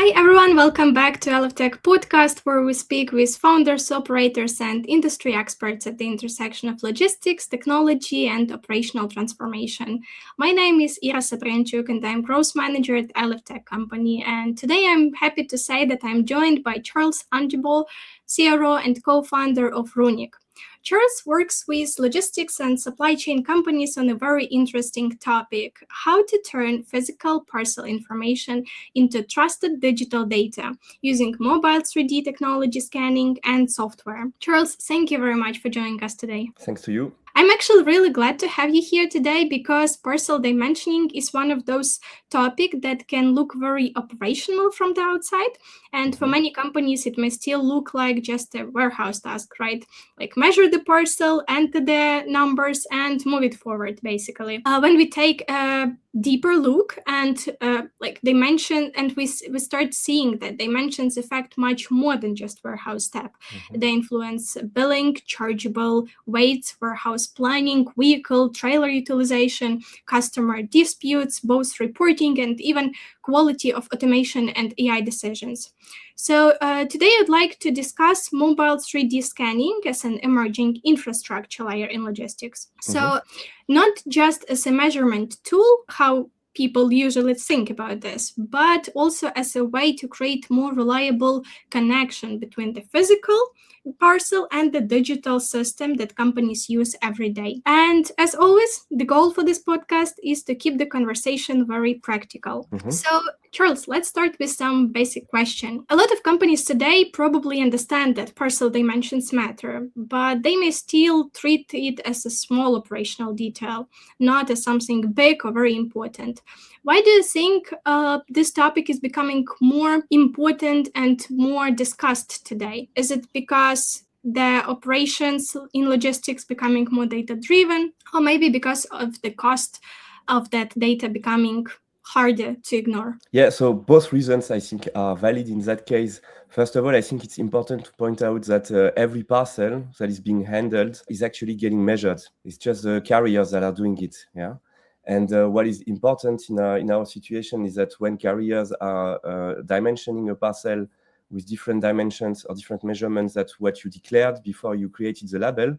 Hi everyone, welcome back to ElifTech podcast, where we speak with founders, operators, and industry experts at the intersection of logistics, technology, and operational transformation. My name is Ira Saprenchuk, and I'm growth manager at ElifTech company. And today I'm happy to say that I'm joined by Charles Angibault, CRO and co-founder of ROONIQ. Charles works with logistics and supply chain companies on a very interesting topic: how to turn physical parcel information into trusted digital data using mobile 3D technology scanning and software. Charles, thank you very much for joining us today. Thanks to you. I'm actually really glad to have you here today because parcel dimensioning is one of those topics that can look very operational from the outside. And for many companies, it may still look like just a warehouse task, right? Like measure the parcel, enter the numbers, and move it forward, basically. When we take a deeper look and dimension, and we start seeing that dimensions affect much more than just warehouse step. They influence billing, chargeable weights, warehouse planning, vehicle, trailer utilization, customer disputes, both reporting and even quality of automation and AI decisions. So today I'd like to discuss mobile 3D scanning as an emerging infrastructure layer in logistics. So not just as a measurement tool, how people usually think about this, but also as a way to create more reliable connection between the physical parcel and the digital system that companies use every day. And as always, the goal for this podcast is to keep the conversation very practical. So, Charles, let's start with some basic question. A lot of companies today probably understand that parcel dimensions matter, but they may still treat it as a small operational detail, not as something big or very important. Why do you think this topic is becoming more important and more discussed today? Is it because the operations in logistics becoming more data-driven, or maybe because of the cost of that data becoming harder to ignore? Yeah, so both reasons I think are valid in that case. First of all, I think it's important to point out that every parcel that is being handled is actually getting measured. It's just the carriers that are doing it. Yeah. And what is important in our situation is that when carriers are dimensioning a parcel with different dimensions or different measurements than what you declared before you created the label,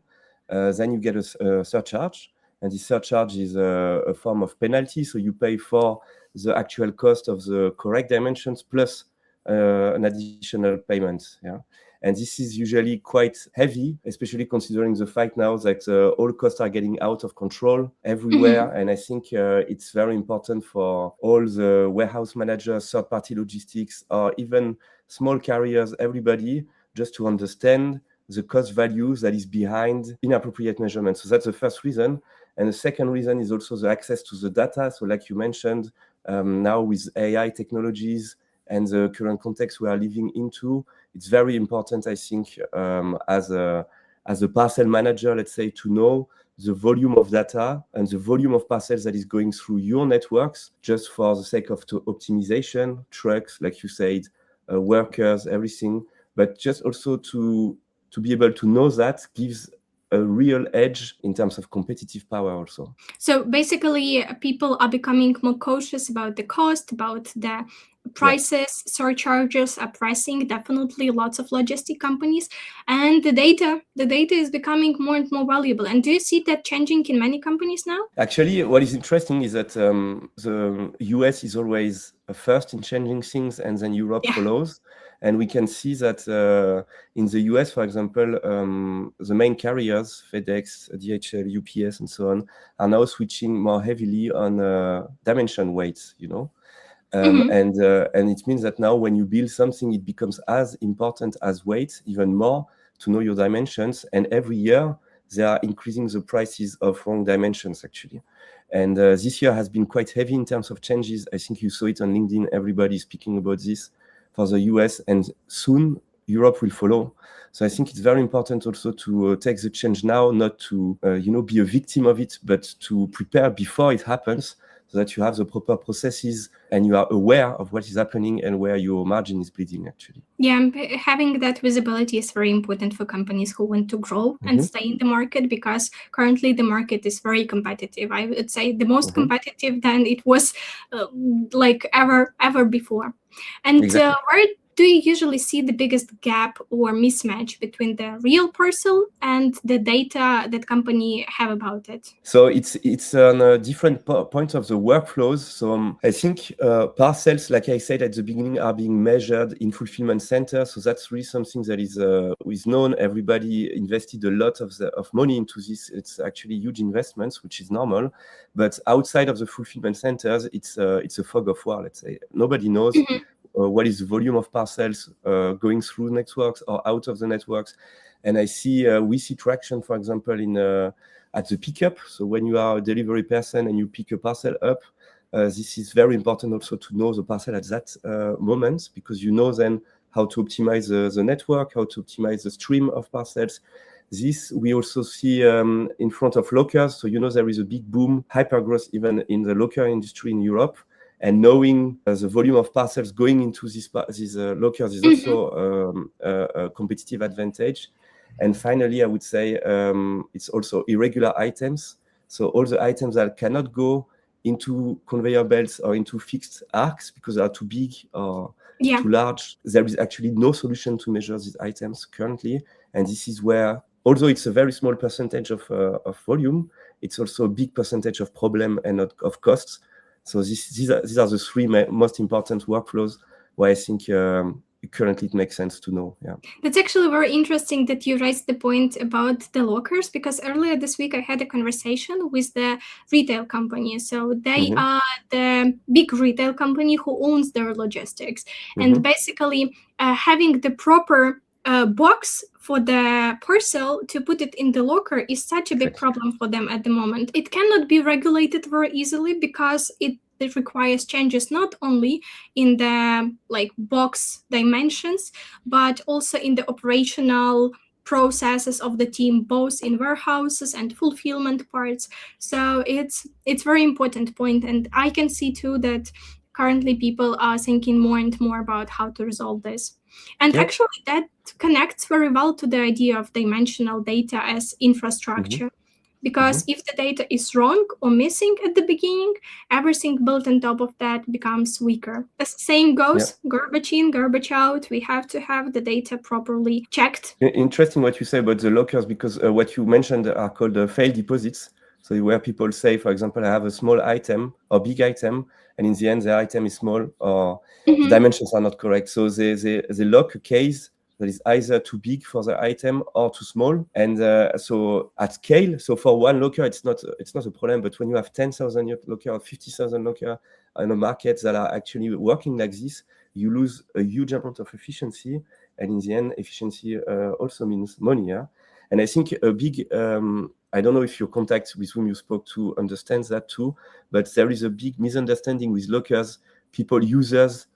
then you get a surcharge. And this surcharge is a form of penalty. So you pay for the actual cost of the correct dimensions plus an additional payment. Yeah. And this is usually quite heavy, especially considering the fact now that all costs are getting out of control everywhere. And I think it's very important for all the warehouse managers, third-party logistics, or even small carriers, everybody, just to understand the cost values that is behind inappropriate measurements. So that's the first reason. And the second reason is also the access to the data. So like you mentioned, now with AI technologies and the current context we are living into, it's very important, I think, as a parcel manager, let's say, to know the volume of data and the volume of parcels that is going through your networks, just for the sake of optimization, trucks, like you said, workers, everything. But just also to be able to know that gives a real edge in terms of competitive power also. So basically, people are becoming more cautious about the cost, about the prices, surcharges are pricing definitely lots of logistic companies, and the data is becoming more and more valuable. And do you see that changing in many companies now? Actually, what is interesting is that the US is always first in changing things, and then Europe follows. And we can see that in the US, for example, the main carriers, FedEx, DHL, UPS, and so on, are now switching more heavily on dimension weights, you know. And it means that now when you build something, it becomes as important as weight, even more, to know your dimensions. And every year, they are increasing the prices of wrong dimensions, actually. And this year has been quite heavy in terms of changes. I think you saw it on LinkedIn. Everybody is speaking about this for the US, and soon Europe will follow. So I think it's very important also to take the change now, not to be a victim of it, but to prepare before it happens, so that you have the proper processes and you are aware of what is happening and where your margin is bleeding actually. Yeah, having that visibility is very important for companies who want to grow and stay in the market, because currently the market is very competitive. I would say the most competitive than it was like ever before. And Exactly. where do you usually see the biggest gap or mismatch between the real parcel and the data that company have about it? So it's on different points of the workflows. So I think parcels, like I said at the beginning, are being measured in fulfillment centers. So that's really something that is known. Everybody invested a lot of money into this. It's actually huge investments, which is normal. But outside of the fulfillment centers, it's a fog of war. Let's say nobody knows. What is the volume of parcels going through networks or out of the networks? And we see traction, for example, at the pickup. So when you are a delivery person and you pick a parcel up, this is very important also to know the parcel at that moment, because you know then how to optimize the network, how to optimize the stream of parcels. This we also see in front of lockers. So there is a big boom, hyper growth even in the locker industry in Europe. And knowing the volume of parcels going into these lockers is also a competitive advantage. And finally, I would say it's also irregular items. So all the items that cannot go into conveyor belts or into fixed arcs because they are too big or too large, there is actually no solution to measure these items currently. And this is where, although it's a very small percentage of volume, it's also a big percentage of problem and of costs. So these are the three most important workflows where I think currently it makes sense to know. Yeah, that's actually very interesting that you raised the point about the lockers, because earlier this week I had a conversation with the retail company. So they are the big retail company who owns their logistics, and basically having the proper box for the parcel to put it in the locker is such a big problem for them at the moment. It cannot be regulated very easily because it requires changes not only in the box dimensions, but also in the operational processes of the team, both in warehouses and fulfillment parts. So it's very important point, and I can see too that currently people are thinking more and more about how to resolve this. And actually that connects very well to the idea of dimensional data as infrastructure. Because if the data is wrong or missing at the beginning, everything built on top of that becomes weaker. As the saying goes, garbage in, garbage out. We have to have the data properly checked. Interesting what you say about the lockers, because what you mentioned are called failed deposits. So where people say, for example, I have a small item or big item, and in the end, the item is small or the dimensions are not correct. So they lock a case that is either too big for the item or too small. And so at scale, so for one locker, it's not a problem. But when you have 10,000 locker or 50,000 locker in a market that are actually working like this, you lose a huge amount of efficiency. And in the end, efficiency also means money. Yeah? And I think a big, I don't know if your contacts with whom you spoke to understands that too, but there is a big misunderstanding with lockers. Users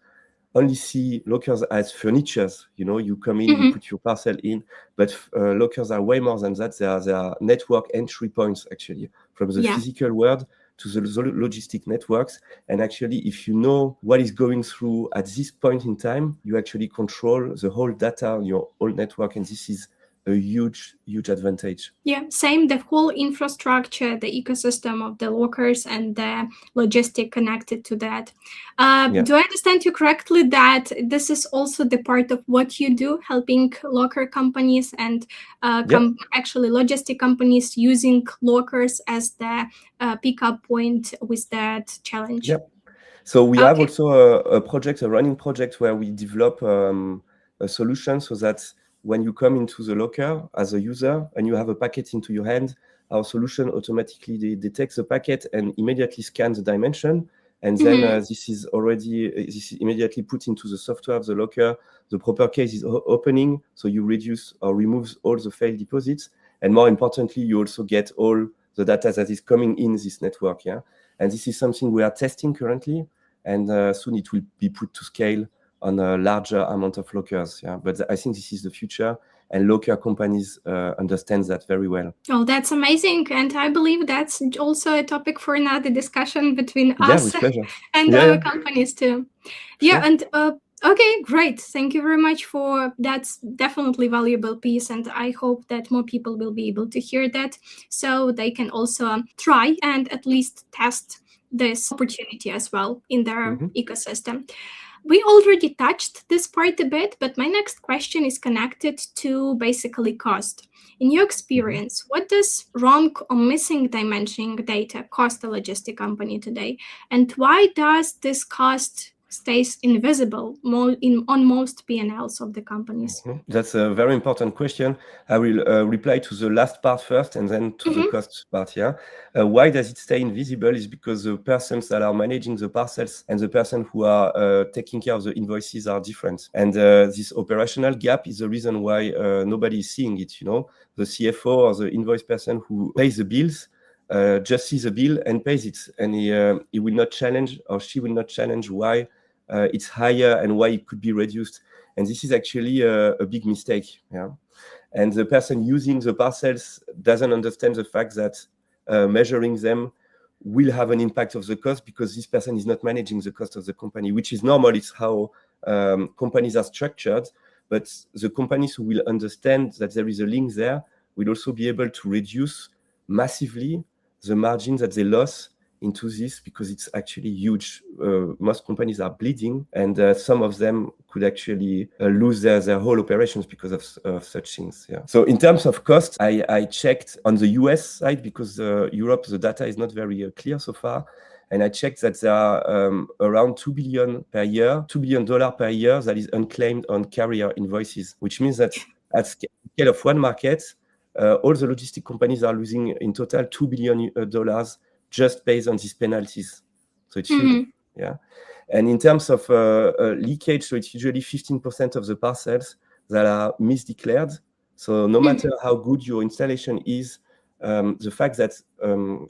only see lockers as furnitures. You come in, you put your parcel in, but lockers are way more than that. They are network entry points, actually, from the physical world to the logistic networks. And actually, if you know what is going through at this point in time, you actually control the whole data on your whole network. And this is a huge advantage. Yeah, same, the whole infrastructure, the ecosystem of the lockers and the logistic connected to that. Do I understand you correctly that this is also the part of what you do, helping locker companies and actually logistic companies using lockers as the pickup point with that challenge? Yeah. So we have also a running project where we develop a solution so that when you come into the locker as a user and you have a packet into your hand, our solution automatically detects the packet and immediately scans the dimension. And then this is immediately put into the software of the locker. The proper case is opening, so you reduce or remove all the failed deposits. And more importantly, you also get all the data that is coming in this network. Yeah, and this is something we are testing currently, and soon it will be put to scale on a larger amount of lockers. Yeah, but I think this is the future, and local companies understand that very well. Oh, that's amazing. And I believe that's also a topic for another discussion between Yeah, us with pleasure. and Yeah, our yeah, companies too. sure. Yeah, and okay, great. Thank you very much for that's definitely valuable piece, and I hope that more people will be able to hear that, so they can also try and at least test this opportunity as well in their ecosystem. We already touched this part a bit, but my next question is connected to basically cost. In your experience, what does wrong or missing dimensioning data cost a logistic company today? And why does this cost stays invisible on most P&Ls of the companies? That's a very important question. I will reply to the last part first and then to the cost part. Yeah. Why does it stay invisible is because the persons that are managing the parcels and the person who are taking care of the invoices are different. And this operational gap is the reason why nobody is seeing it. You know, the CFO or the invoice person who pays the bills just sees the bill and pays it, and he will not challenge, or she will not challenge why it's higher and why it could be reduced. And this is actually a big mistake. Yeah. And the person using the parcels doesn't understand the fact that measuring them will have an impact of the cost, because this person is not managing the cost of the company, which is normal. It's how companies are structured. But the companies who will understand that there is a link there will also be able to reduce massively the margin that they lost into this, because it's actually huge. Most companies are bleeding, and some of them could actually lose their whole operations because of such things. Yeah. So in terms of cost, I checked on the US side, because Europe, the data is not very clear so far. And I checked that there are around $2 billion per year that is unclaimed on carrier invoices, which means that at scale of one market, all the logistic companies are losing in total $2 billion just based on these penalties. So it's huge. Yeah. And in terms of leakage, so it's usually 15% of the parcels that are misdeclared. So no matter how good your installation is, the fact that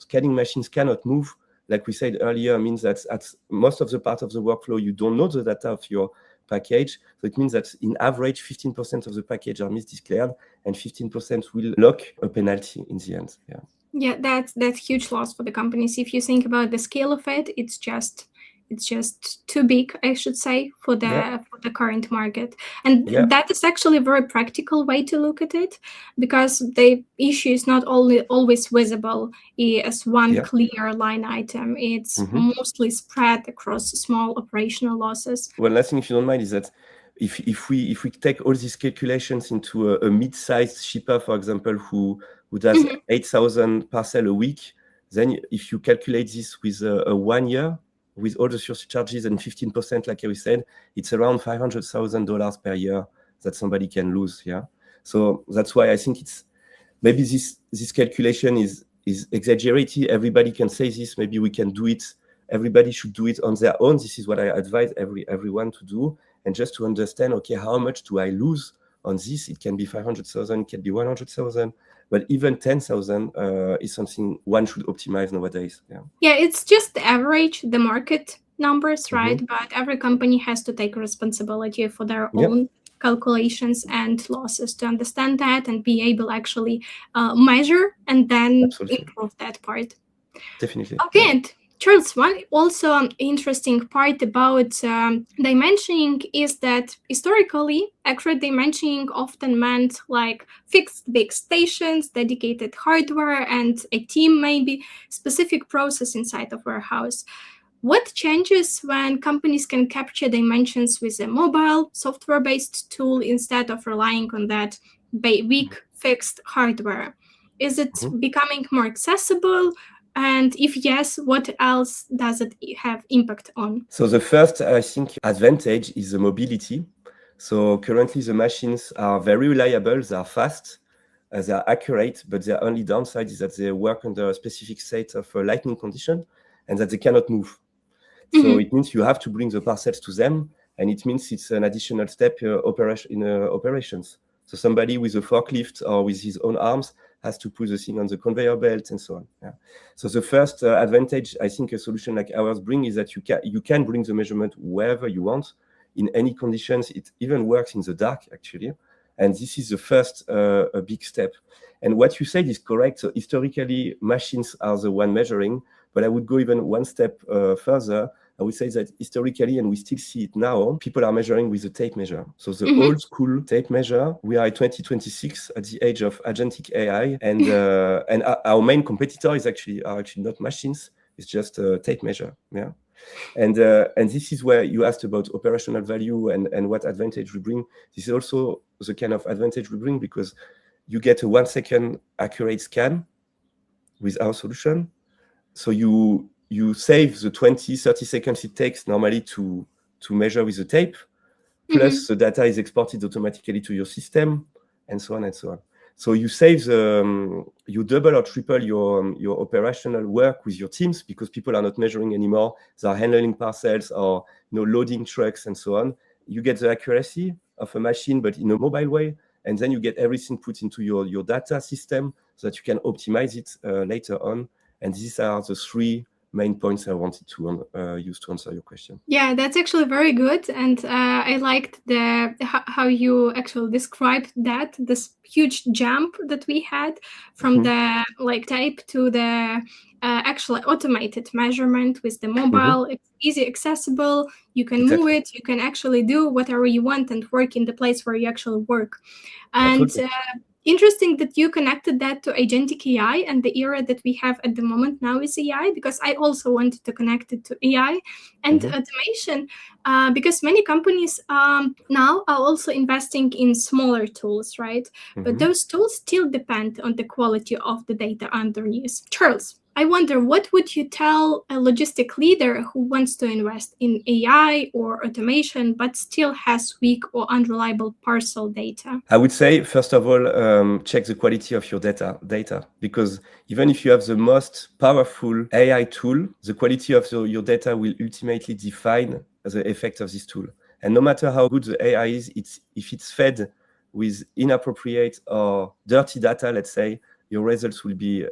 scanning machines cannot move, like we said earlier, means that at most of the part of the workflow, you don't know the data of your package. So it means that in average, 15% of the package are misdeclared, and 15% will lock a penalty in the end. Yeah. Yeah, that's huge loss for the companies. If you think about the scale of it, it's just too big, I should say, for the current market. And that is actually a very practical way to look at it, because the issue is not always visible as one clear line item. It's mostly spread across small operational losses. One last thing, if you don't mind, is that if we take all these calculations into a mid-sized shipper, for example, who does 8,000 parcels a week, then if you calculate this with a 1 year, with all the surcharges and 15%, like we said, it's around $500,000 per year that somebody can lose. Yeah. So that's why I think it's maybe this calculation is exaggerated. Everybody can say this. Maybe we can do it. Everybody should do it on their own. This is what I advise everyone to do, and just to understand, okay, how much do I lose on this? It can be 500,000, it can be 100,000, but even 10,000 is something one should optimize nowadays. Yeah, it's just the average, the market numbers, right? But every company has to take responsibility for their own calculations and losses to understand that and be able actually measure and then improve that part. Definitely. Okay, and Charles, one also interesting part about dimensioning is that historically, accurate dimensioning often meant like fixed big stations, dedicated hardware, and a team, maybe specific process inside of warehouse. What changes when companies can capture dimensions with a mobile, software-based tool instead of relying on that weak fixed hardware? Is it becoming more accessible? And if yes, what else does it have impact on? So the first, I think, advantage is the mobility. So currently the machines are very reliable, they are fast, they are accurate, but their only downside is that they work under a specific state of lightning condition and that they cannot move. So it means you have to bring the parcels to them, and it means it's an additional step in operations. So somebody with a forklift or with his own arms has to put the thing on the conveyor belt and so on. Yeah. So the first advantage I think a solution like ours brings is that you can bring the measurement wherever you want, in any conditions. It even works in the dark, actually. And this is the first a big step. And what you said is correct. So historically, machines are the one measuring, but I would go even one step further. I would say that historically, and we still see it now, people are measuring with a tape measure. So the old school tape measure, we are at 2026 at the age of agentic AI, and our main competitor are actually not machines. It's just a tape measure. Yeah. And this is where you asked about operational value and what advantage we bring. This is also the kind of advantage we bring because you get a 1 second accurate scan with our solution. So you save the 20-30 seconds it takes normally to measure with the tape, plus the data is exported automatically to your system, and so on and so on. So you save you double or triple your operational work with your teams because people are not measuring anymore. They are handling parcels or loading trucks and so on. You get the accuracy of a machine, but in a mobile way, and then you get everything put into your data system so that you can optimize it later on. And these are the three main points I wanted to use to answer your question. Yeah, that's actually very good, and I liked how you actually described this huge jump that we had from the tape to the actually automated measurement with the mobile. It's easy accessible. You can move it. You can actually do whatever you want and work in the place where you actually work. And interesting that you connected that to agentic AI and the era that we have at the moment now is AI, because I also wanted to connect it to AI and automation, because many companies now are also investing in smaller tools, right? But those tools still depend on the quality of the data underneath. Charles, I wonder, what would you tell a logistic leader who wants to invest in AI or automation but still has weak or unreliable parcel data? I would say, first of all, check the quality of your data, because even if you have the most powerful AI tool, the quality of your data will ultimately define the effect of this tool. And no matter how good the AI is, if it's fed with inappropriate or dirty data, let's say, your results will be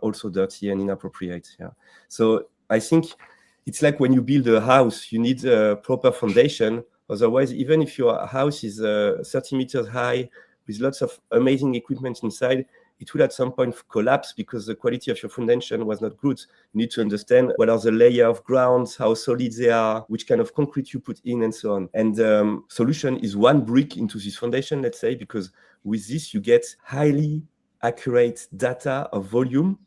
also dirty and inappropriate. Yeah. So I think it's like when you build a house, you need a proper foundation. Otherwise, even if your house is 30 meters high with lots of amazing equipment inside, it will at some point collapse because the quality of your foundation was not good. You need to understand what are the layer of grounds, how solid they are, which kind of concrete you put in, and so on. And solution is one brick into this foundation, let's say, because with this you get highly accurate data of volume.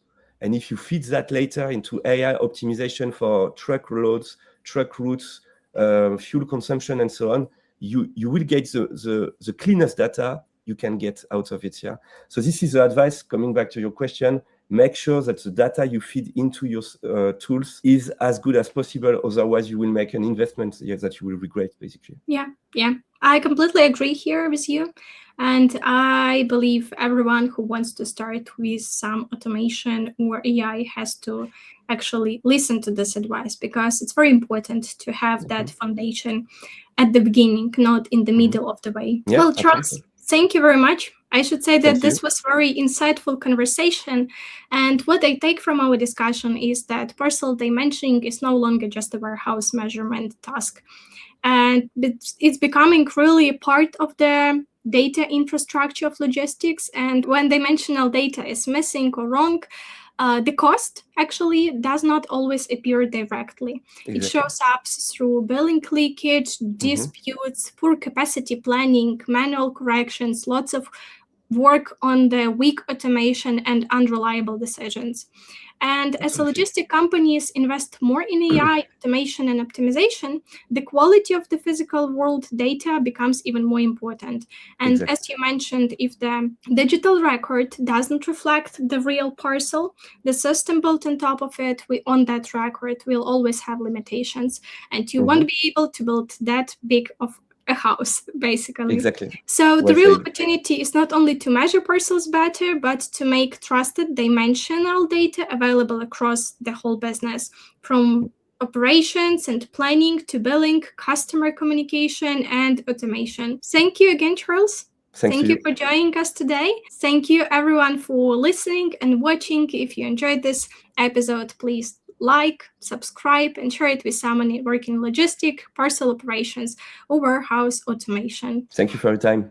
And if you feed that later into AI optimization for truck loads, truck routes, fuel consumption, and so on, you will get the cleanest data you can get out of it. Yeah. So this is the advice, coming back to your question. Make sure that the data you feed into your tools is as good as possible. Otherwise, you will make an investment that you will regret, basically. Yeah. I completely agree here with you. And I believe everyone who wants to start with some automation or AI has to actually listen to this advice, because it's very important to have that foundation at the beginning, not in the middle of the way. Yeah, well, Charles, thank you very much. I should say that this was very insightful conversation. And what I take from our discussion is that parcel dimensioning is no longer just a warehouse measurement task. And it's becoming really a part of the data infrastructure of logistics. And when dimensional data is missing or wrong, the cost actually does not always appear directly. Exactly. It shows up through billing leakage, disputes, poor capacity planning, manual corrections, lots of work on the weak automation and unreliable decisions. And as logistic companies invest more in AI, automation, and optimization, the quality of the physical world data becomes even more important. And as you mentioned, if the digital record doesn't reflect the real parcel, the system built on top of it on that record will always have limitations. And you won't be able to build that big of a house, basically. Exactly. So the real opportunity is not only to measure parcels better, but to make trusted dimensional data available across the whole business, from operations and planning to billing, customer communication, and automation. Thank you again, Charles. Thank you for joining us today. Thank you, everyone, for listening and watching. If you enjoyed this episode, please like, subscribe, and share it with someone working in logistic, parcel operations, or warehouse automation. Thank you for your time.